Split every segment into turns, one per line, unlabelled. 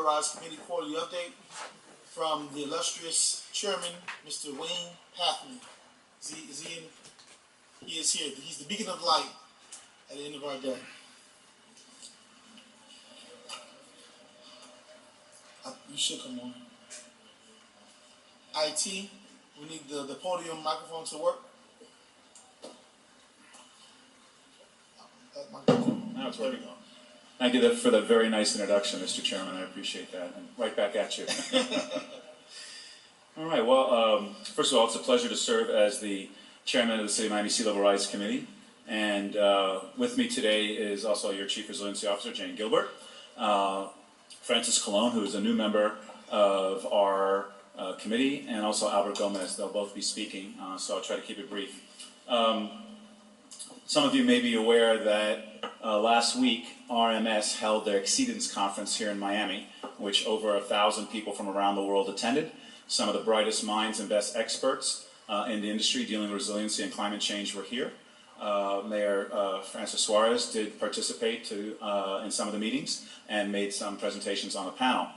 Level Rise Committee quarterly update from the illustrious chairman, Mr. Wayne Pathman. Is he in? He is here. He's the beacon of light at the end of our day. You should come on. IT, we need the podium microphone to work.
Now it's working. Thank you for the very nice introduction, Mr. Chairman. I appreciate that. And right back at you. All right. Well, first of all, it's a pleasure to serve as the chairman of the City of Miami Sea Level Rise Committee. And with me today is also your Chief Resiliency Officer, Jane Gilbert, Francis Colon, who is a new member of our committee, and also Albert Gomez. They'll both be speaking, so I'll try to keep it brief. Some of you may be aware that last week RMS held their Exceedance Conference here in Miami, which over 1,000 people from around the world attended. Some of the brightest minds and best experts in the industry dealing with resiliency and climate change were here. Mayor Francis Suarez did participate in some of the meetings and made some presentations on the panel.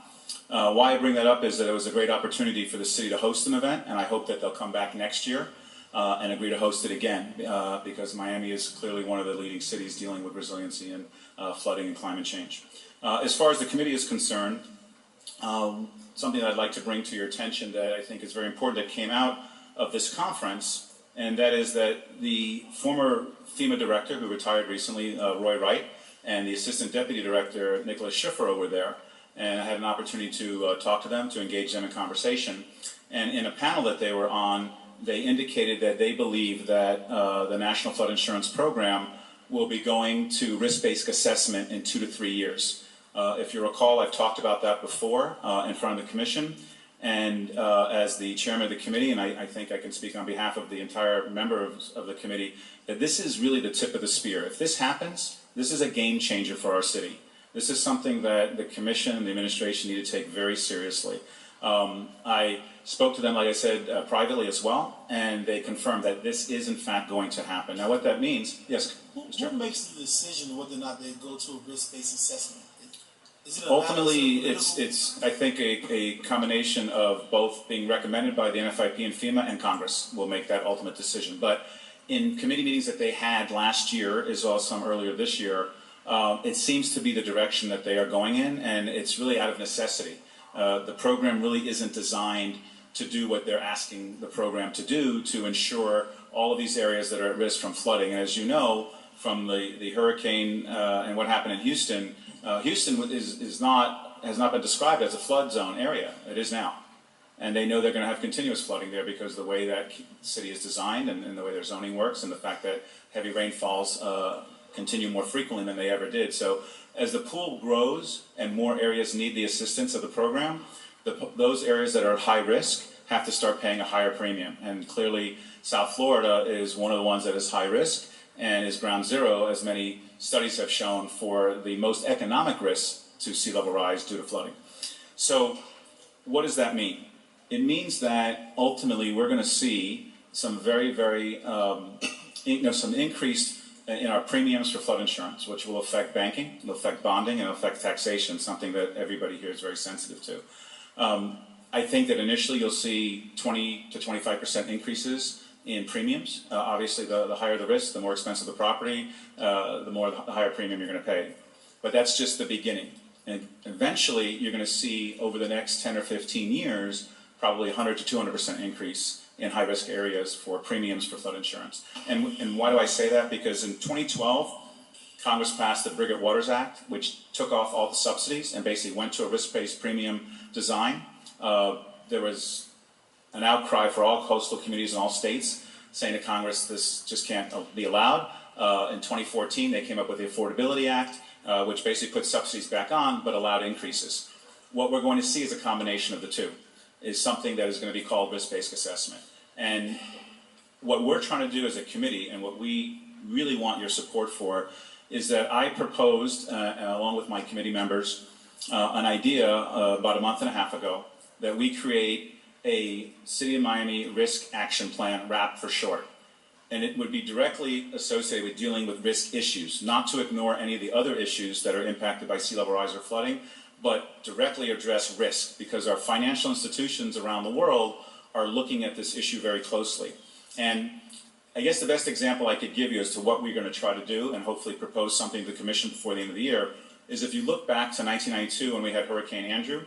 Why I bring that up is that it was a great opportunity for the city to host an event, and I hope that they'll come back next year and agree to host it again, because Miami is clearly one of the leading cities dealing with resiliency and flooding and climate change. As far as the committee is concerned, something that I'd like to bring to your attention that I think is very important that came out of this conference, and that is that the former FEMA director who retired recently, Roy Wright, and the assistant deputy director, Nicholas Schiffer, were there. And I had an opportunity to talk to them, to engage them in conversation. And in a panel that they were on, they indicated that they believe that the National Flood Insurance Program will be going to risk-based assessment in 2 to 3 years. If you recall, I've talked about that before in front of the Commission. And as the chairman of the committee, and I think I can speak on behalf of the entire member of the committee, that this is really the tip of the spear. If this happens, this is a game changer for our city. This is something that the Commission and the administration need to take very seriously. I spoke to them, like I said, privately as well, and they confirmed that this is in fact going to happen. Now what that means, yes?
Who makes the decision whether or not they go to a risk-based assessment?
Ultimately, it's I think a combination of both being recommended by the NFIP and FEMA, and Congress will make that ultimate decision. But in committee meetings that they had last year, as well as some earlier this year, it seems to be the direction that they are going in, and it's really out of necessity. The program really isn't designed to do what they're asking the program to do, to ensure all of these areas that are at risk from flooding. And as you know, from the hurricane and what happened in Houston, Houston has not been described as a flood zone area. It is now. And they know they're going to have continuous flooding there because of the way that city is designed and the way their zoning works, and the fact that heavy rainfalls continue more frequently than they ever did. So as the pool grows and more areas need the assistance of the program, those areas that are at high risk have to start paying a higher premium. And clearly South Florida is one of the ones that is high risk and is ground zero, as many studies have shown, for the most economic risk to sea level rise due to flooding. So what does that mean? It means that ultimately we're going to see some very, very, some increased in our premiums for flood insurance, which will affect banking, will affect bonding, and affect taxation, something that everybody here is very sensitive to. I think that initially you'll see 20 to 25% increases in premiums. Obviously, the higher the risk, the more expensive the property, the higher premium you're going to pay. But that's just the beginning. And eventually, you're going to see over the next 10 or 15 years, probably 100 to 200% increase in high-risk areas for premiums for flood insurance. And why do I say that? Because in 2012, Congress passed the Brigate Waters Act, which took off all the subsidies and basically went to a risk-based premium design. There was an outcry for all coastal communities in all states saying to Congress this just can't be allowed. In 2014, they came up with the Affordability Act, which basically put subsidies back on but allowed increases. What we're going to see is a combination of the two, is something that is going to be called risk-based assessment. And what we're trying to do as a committee, and what we really want your support for, is that I proposed, along with my committee members, an idea about a month and a half ago, that we create a City of Miami Risk Action Plan, RAP for short. And it would be directly associated with dealing with risk issues, not to ignore any of the other issues that are impacted by sea level rise or flooding, but directly address risk, because our financial institutions around the world are looking at this issue very closely. And I guess the best example I could give you as to what we're going to try to do and hopefully propose something to the Commission before the end of the year is if you look back to 1992 when we had Hurricane Andrew.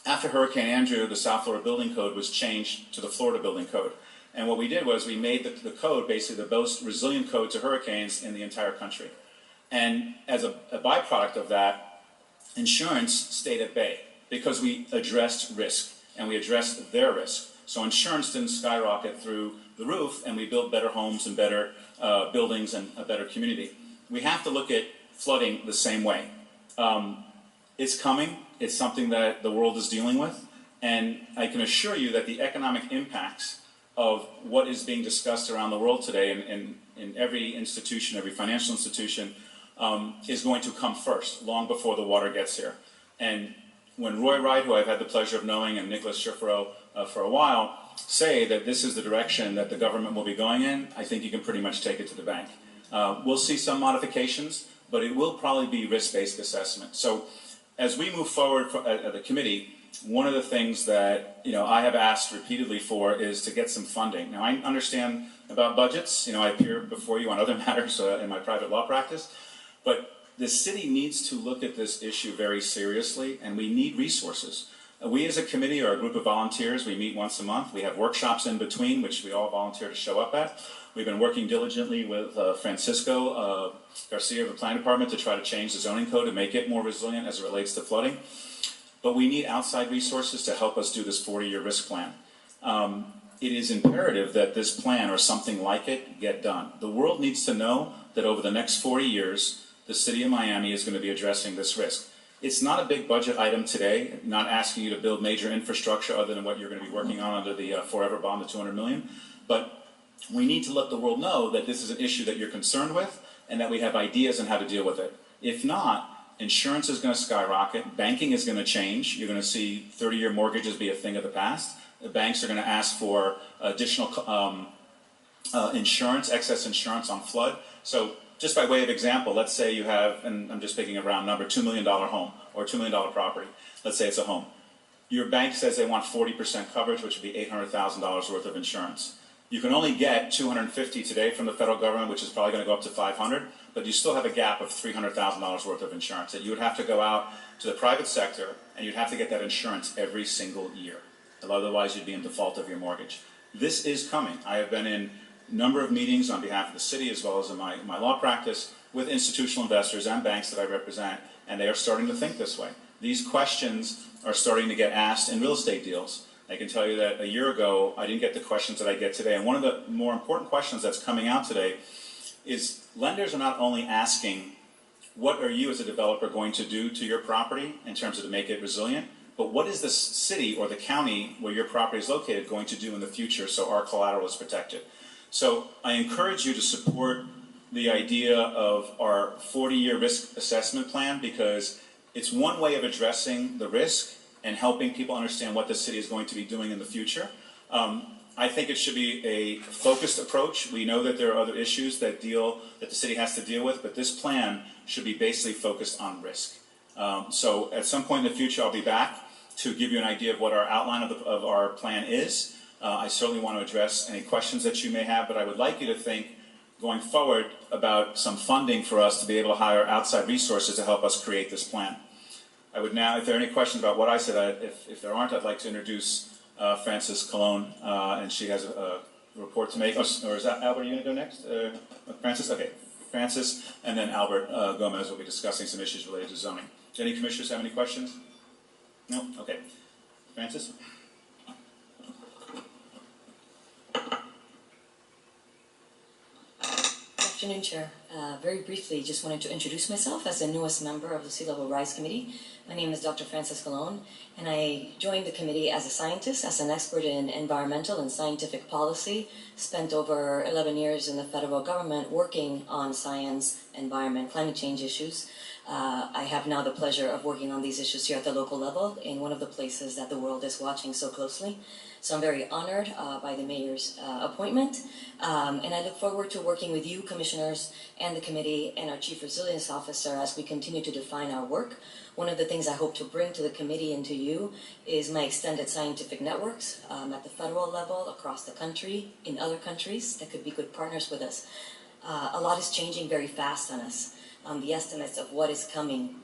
After Hurricane Andrew, the South Florida Building Code was changed to the Florida Building Code. And what we did was we made the code basically the most resilient code to hurricanes in the entire country. And as a byproduct of that, insurance stayed at bay because we addressed risk and we addressed their risk. So insurance didn't skyrocket through the roof, and we built better homes and better buildings and a better community. We have to look at flooding the same way. It's coming. It's something that the world is dealing with. And I can assure you that the economic impacts of what is being discussed around the world today in every institution, every financial institution, is going to come first, long before the water gets here. And when Roy Wright, who I've had the pleasure of knowing, and Nicholas Schifferow for a while, say that this is the direction that the government will be going in, I think you can pretty much take it to the bank. We'll see some modifications, but it will probably be risk-based assessment. So as we move forward at the committee, one of the things that I have asked repeatedly for is to get some funding. Now, I understand about budgets. I appear before you on other matters in my private law practice, but the city needs to look at this issue very seriously, and we need resources. We as a committee are a group of volunteers. We meet once a month. We have workshops in between, which we all volunteer to show up at. We've been working diligently with Francisco Garcia of the Planning Department to try to change the zoning code to make it more resilient as it relates to flooding. But we need outside resources to help us do this 40-year risk plan. It is imperative that this plan or something like it get done. The world needs to know that over the next 40 years, the city of Miami is going to be addressing this risk. It's not a big budget item today, not asking you to build major infrastructure other than what you're going to be working on under the Forever Bond, the $200 million. But we need to let the world know that this is an issue that you're concerned with and that we have ideas on how to deal with it. If not, insurance is going to skyrocket, banking is going to change. You're going to see 30-year mortgages be a thing of the past. The banks are going to ask for additional insurance, excess insurance on flood. So just by way of example, let's say you have, and I'm just picking a round number, $2 million home or $2 million property. Let's say it's a home. Your bank says they want 40% coverage, which would be $800,000 worth of insurance. You can only get $250 today from the federal government, which is probably going to go up to $500, but you still have a gap of $300,000 worth of insurance that you would have to go out to the private sector and you'd have to get that insurance every single year. Otherwise, you'd be in default of your mortgage. This is coming. I have been in a number of meetings on behalf of the city as well as in my law practice with institutional investors and banks that I represent, and they are starting to think this way. These questions are starting to get asked in real estate deals. I can tell you that a year ago, I didn't get the questions that I get today. And one of the more important questions that's coming out today is lenders are not only asking, what are you as a developer going to do to your property in terms of to make it resilient, but what is the city or the county where your property is located going to do in the future so our collateral is protected? So I encourage you to support the idea of our 40-year risk assessment plan, because it's one way of addressing the risk and helping people understand what the city is going to be doing in the future. I think it should be a focused approach. We know that there are other issues that the city has to deal with, but this plan should be basically focused on risk. So at some point in the future, I'll be back to give you an idea of what our outline of our plan is. I certainly want to address any questions that you may have, but I would like you to think going forward about some funding for us to be able to hire outside resources to help us create this plan. I would now, if there are any questions about what I said, if there aren't, I'd like to introduce Frances Colon, and she has a report to make. Or is that Albert, are you going to go next? Frances? Okay. Frances, and then Albert Gomez will be discussing some issues related to zoning. Do any commissioners have any questions? No? Okay. Frances?
Good afternoon, Chair. Very briefly, just wanted to introduce myself as the newest member of the Sea Level Rise Committee. My name is Dr. Frances Colon, and I joined the committee as a scientist, as an expert in environmental and scientific policy, spent over 11 years in the federal government working on science, environment, climate change issues. I have now the pleasure of working on these issues here at the local level in one of the places that the world is watching so closely. So I'm very honored by the mayor's appointment, and I look forward to working with you, commissioners, and the committee and our Chief Resilience Officer as we continue to define our work. One of the things I hope to bring to the committee and to you is my extended scientific networks at the federal level, across the country, in other countries that could be good partners with us. A lot is changing very fast on us. The estimates of what is coming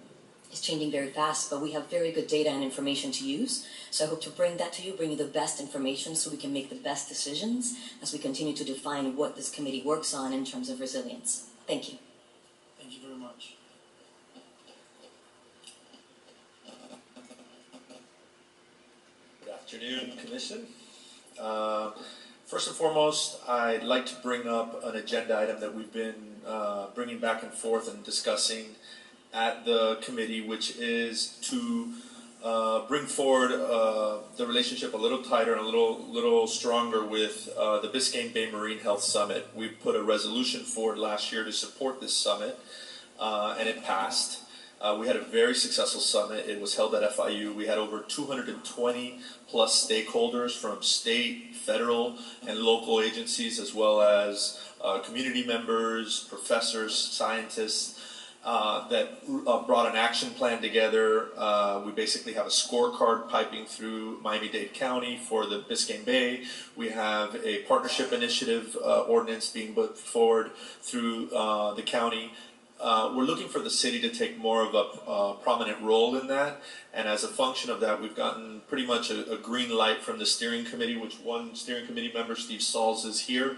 is changing very fast, but we have very good data and information to use. So I hope to bring that to you, bring you the best information so we can make the best decisions as we continue to define what this committee works on in terms of resilience. Thank you.
Thank you very much.
Good afternoon, Commission. First and foremost, I'd like to bring up an agenda item that we've been bringing back and forth and discussing at the committee, which is to bring forward the relationship a little tighter and a little stronger with the Biscayne Bay Marine Health Summit. We put a resolution forward last year to support this summit, and it passed. We had a very successful summit. It was held at FIU. We had over 220 plus stakeholders from state, federal, and local agencies, as well as community members, professors, scientists, that brought an action plan together. We basically have a scorecard piping through Miami-Dade County for the Biscayne Bay. We have a partnership initiative ordinance being put forward through the county. We're looking for the city to take more of a prominent role in that, and as a function of that, we've gotten pretty much a green light from the steering committee, which one steering committee member, Steve Sauls, is here,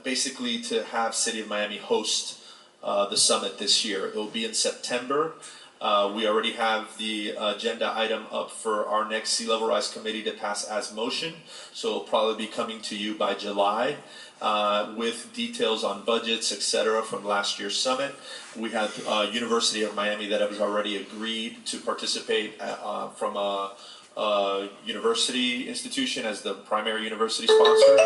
basically to have City of Miami host the summit this year. It will be in September. We already have the agenda item up for our next Sea Level Rise committee to pass as motion, so it'll probably be coming to you by July with details on budgets, etc. from last year's summit. We have University of Miami that has already agreed to participate from a university institution as the primary university sponsor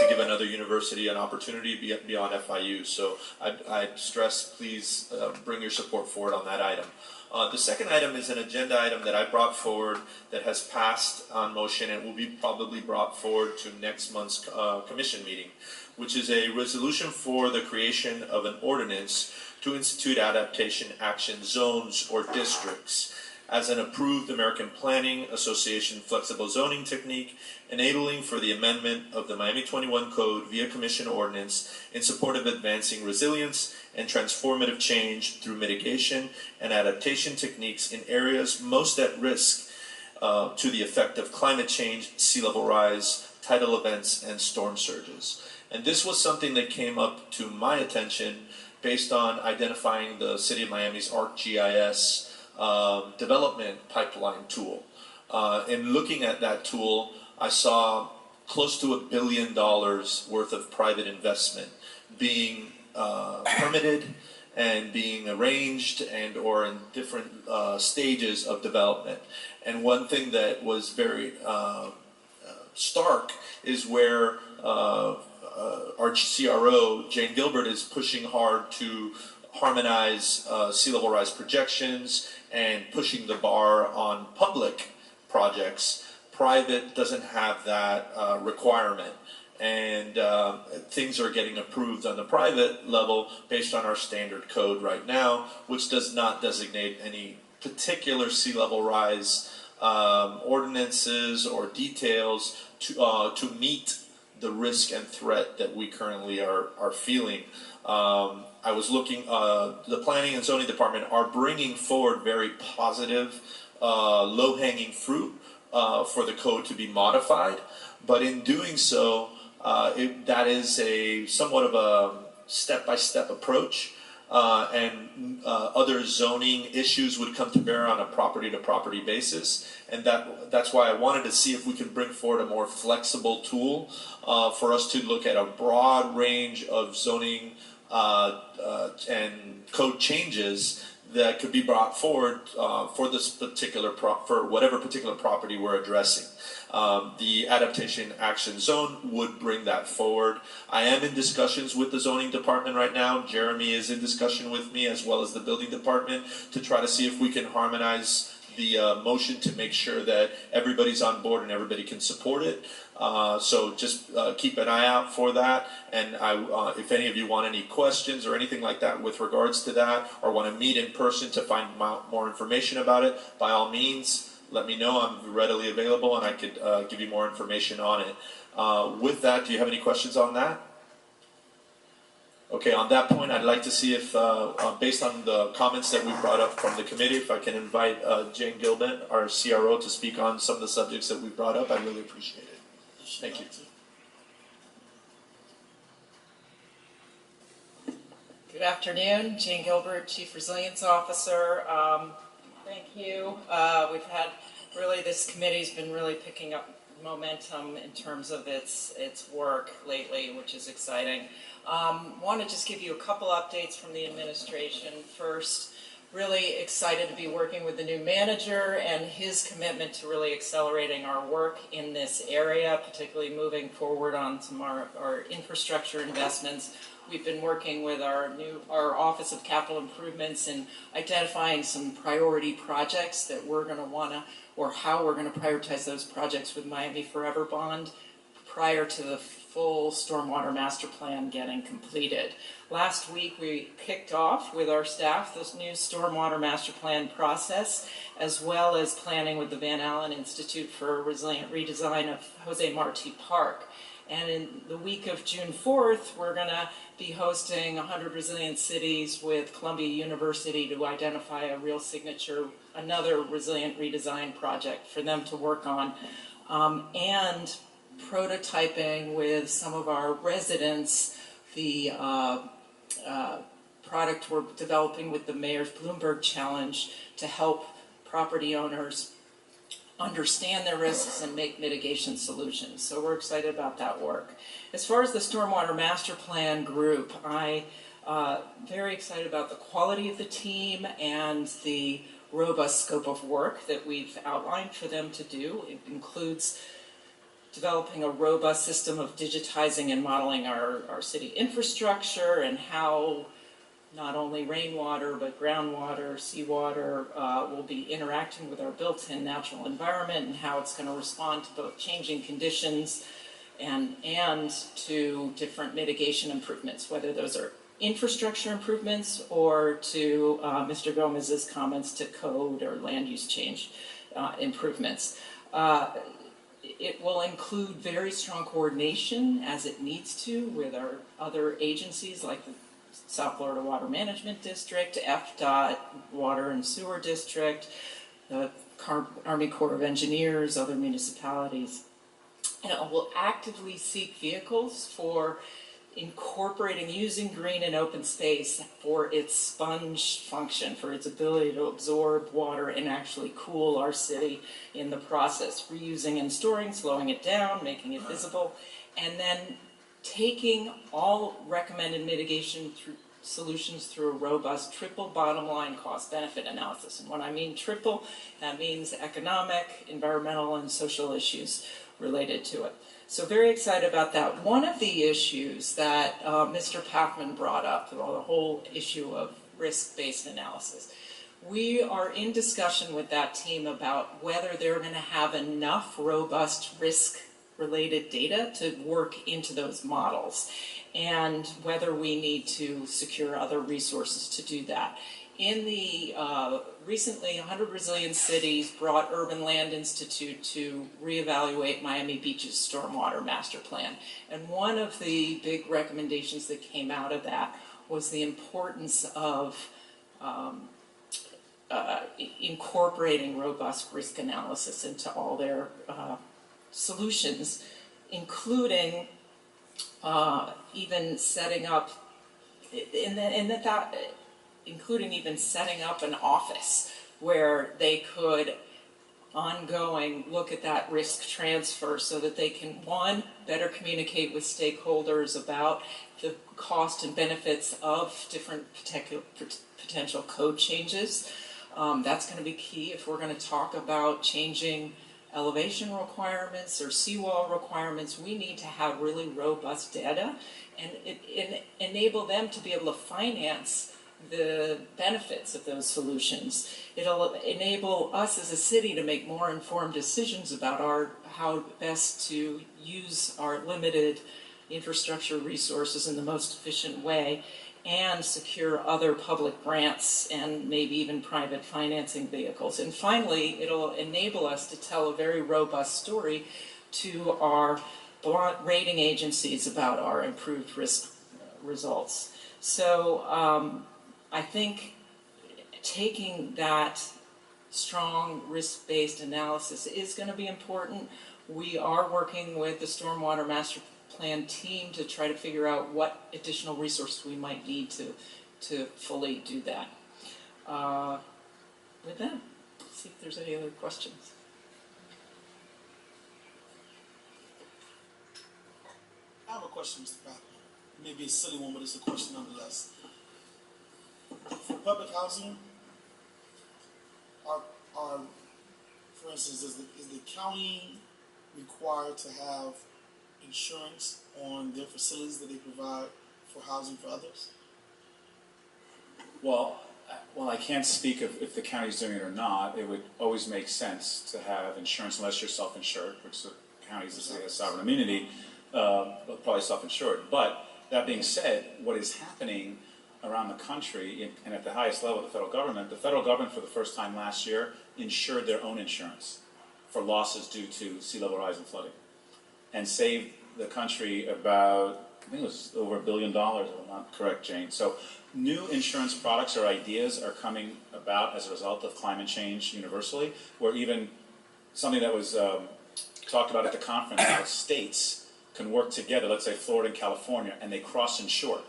to give another university an opportunity beyond FIU. So I'd stress, please bring your support forward on that item. The second item is an agenda item that I brought forward that has passed on motion and will be probably brought forward to next month's commission meeting, which is a resolution for the creation of an ordinance to institute adaptation action zones or districts as an approved American Planning Association flexible zoning technique, enabling for the amendment of the Miami 21 Code via Commission ordinance in support of advancing resilience and transformative change through mitigation and adaptation techniques in areas most at risk to the effect of climate change, sea level rise, tidal events, and storm surges. And this was something that came up to my attention based on identifying the City of Miami's ArcGIS development pipeline tool. In looking at that tool, I saw close to $1 billion worth of private investment being permitted and being arranged and or in different stages of development. And one thing that was very stark is where our CRO, Jane Gilbert, is pushing hard to harmonize sea level rise projections and pushing the bar on public projects. Private doesn't have that requirement, and things are getting approved on the private level based on our standard code right now, which does not designate any particular sea level rise ordinances or details to meet the risk and threat that we currently are feeling. I was looking, the Planning and Zoning Department are bringing forward very positive, low-hanging fruit for the code to be modified, but in doing so, that is a somewhat of a step-by-step approach, and other zoning issues would come to bear on a property-to-property basis, and that's why I wanted to see if we can bring forward a more flexible tool for us to look at a broad range of zoning and code changes that could be brought forward for this particular for whatever particular property we're addressing. The adaptation action zone would bring that forward. I am in discussions with the zoning department right now. Jeremy is in discussion with me as well as the building department to try to see if we can harmonize the motion to make sure that everybody's on board and everybody can support it. So just keep an eye out for that. And if any of you want any questions or anything like that with regards to that, or want to meet in person to find more information about it, by all means, let me know. I'm readily available and I could give you more information on it. With that, do you have any questions on that? Okay, on that point, I'd like to see if, based on the comments that we brought up from the committee, if I can invite Jane Gilbert, our CRO, to speak on some of the subjects that we brought up. I'd really appreciate it. Thank you.
Good afternoon, Jane Gilbert, Chief Resilience Officer. Thank you. We've had this committee's been really picking up momentum in terms of its work lately, which is exciting. Want to just give you a couple updates from the administration. First, really excited to be working with the new manager and his commitment to really accelerating our work in this area, particularly moving forward on some of our infrastructure investments. We've been working with our Office of Capital Improvements and identifying some priority projects that we're going to want to, or how we're going to prioritize those projects with Miami Forever Bond prior to the full Stormwater Master Plan getting completed. Last week we kicked off with our staff this new Stormwater Master Plan process, as well as planning with the Van Allen Institute for a Resilient Redesign of Jose Marti Park. And in the week of June 4th, we're going to be hosting 100 Resilient Cities with Columbia University to identify a real signature, another resilient redesign project for them to work on. And prototyping with some of our residents the product we're developing with the Mayor's Bloomberg Challenge to help property owners understand their risks and make mitigation solutions. So we're excited about that work. As far as the Stormwater Master Plan group, I'm very excited about the quality of the team and the robust scope of work that we've outlined for them to do. It includes developing a robust system of digitizing and modeling our city infrastructure and how not only rainwater but groundwater, seawater will be interacting with our built-in natural environment and how it's going to respond to both changing conditions and to different mitigation improvements, whether those are infrastructure improvements or to Mr. Gomez's comments to code or land use change improvements. It will include very strong coordination as it needs to with our other agencies like the South Florida Water Management District, FDOT, Water and Sewer District, the Army Corps of Engineers, other municipalities. And it will actively seek vehicles for incorporating, using green and open space for its sponge function, for its ability to absorb water and actually cool our city in the process, reusing and storing, slowing it down, making it visible, and then taking all recommended mitigation solutions through a robust triple bottom line cost benefit analysis. And when I mean triple, that means economic, environmental, and social issues related to it. So very excited about that. One of the issues that Mr. Pathman brought up, the whole issue of risk-based analysis, we are in discussion with that team about whether they're going to have enough robust risk-related data to work into those models and whether we need to secure other resources to do that. In the recently, 100 Resilient Cities brought Urban Land Institute to reevaluate Miami Beach's stormwater master plan. And one of the big recommendations that came out of that was the importance of incorporating robust risk analysis into all their solutions, including even setting up including even setting up an office where they could ongoing look at that risk transfer so that they can, one, better communicate with stakeholders about the cost and benefits of different potential code changes. That's going to be key if we're going to talk about changing elevation requirements or seawall requirements. We need to have really robust data and enable them to be able to finance the benefits of those solutions. It'll enable us as a city to make more informed decisions about how best to use our limited infrastructure resources in the most efficient way and secure other public grants and maybe even private financing vehicles. And finally, it'll enable us to tell a very robust story to our rating agencies about our improved risk results. So I think taking that strong risk-based analysis is going to be important. We are working with the Stormwater Master Plan team to try to figure out what additional resources we might need to fully do that. With that, let's see if there's any other questions.
I have a question, Mr. Patrick. Maybe a silly one, but it's a question nonetheless. For public housing, for instance, is the county required to have insurance on their facilities that they provide for housing for others?
Well, I can't speak if the county's doing it or not. It would always make sense to have insurance unless you're self-insured, which the counties, the city has sovereign immunity, probably self-insured. But that being said, what is happening around the country and at the highest level of the federal government for the first time last year insured their own insurance for losses due to sea level rise and flooding and saved the country about, I think it was over $1 billion, if I'm not correct, Jane. So new insurance products or ideas are coming about as a result of climate change universally, where even something that was talked about at the conference, how states can work together, let's say Florida and California, and they cross-insure.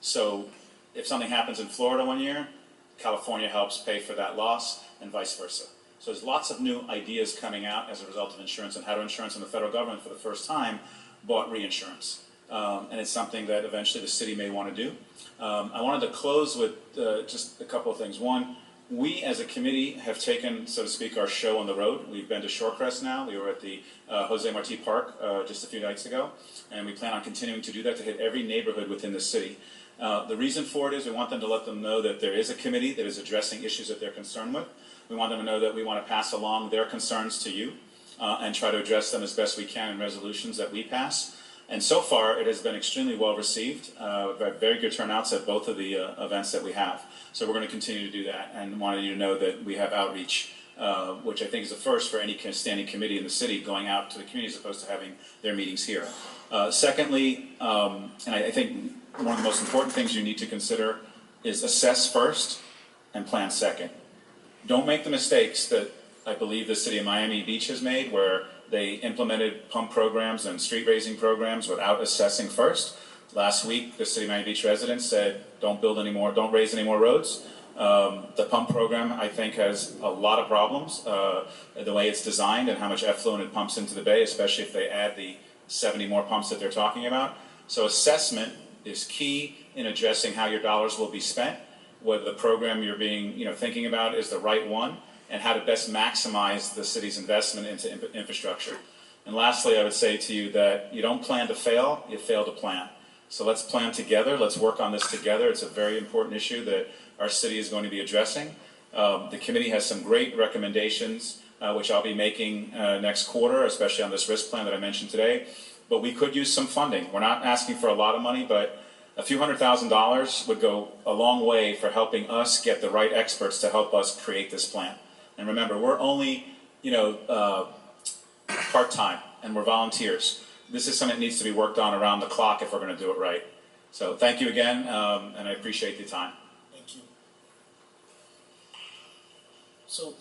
So if something happens in Florida one year, California helps pay for that loss, and vice versa. So there's lots of new ideas coming out as a result of insurance, and how to insurance, and the federal government for the first time bought reinsurance. And it's something that eventually the city may want to do. I wanted to close with just a couple of things. One, we as a committee have taken, so to speak, our show on the road. We've been to Shorecrest now. We were at the Jose Marti Park just a few nights ago, and we plan on continuing to do that to hit every neighborhood within the city. The reason for it is we want them to let them know that there is a committee that is addressing issues that they're concerned with. We want them to know that we want to pass along their concerns to you and try to address them as best we can in resolutions that we pass. And so far, it has been extremely well received. We've had very good turnouts at both of the events that we have. So we're going to continue to do that, and wanted you to know that we have outreach, which I think is the first for any standing committee in the city going out to the community as opposed to having their meetings here. Secondly, and I think one of the most important things you need to consider is assess first and plan second. Don't make the mistakes that I believe the city of Miami Beach has made, where they implemented pump programs and street raising programs without assessing first. Last week, the city of Miami Beach residents said, don't raise any more roads. The pump program, I think, has a lot of problems, the way it's designed and how much effluent it pumps into the bay, especially if they add the 70 more pumps that they're talking about. So assessment is key in addressing how your dollars will be spent, whether the program you're thinking about is the right one, and how to best maximize the city's investment into infrastructure. And lastly, I would say to you that you don't plan to fail, you fail to plan. So let's plan together, let's work on this together. It's a very important issue that our city is going to be addressing. The committee has some great recommendations, which I'll be making next quarter, especially on this risk plan that I mentioned today. But we could use some funding. We're not asking for a lot of money, but a few $100,000 would go a long way for helping us get the right experts to help us create this plan. And remember, we're only, part-time, and we're volunteers. This is something that needs to be worked on around the clock if we're going to do it right. So thank you again, and I appreciate the time.
Thank you. So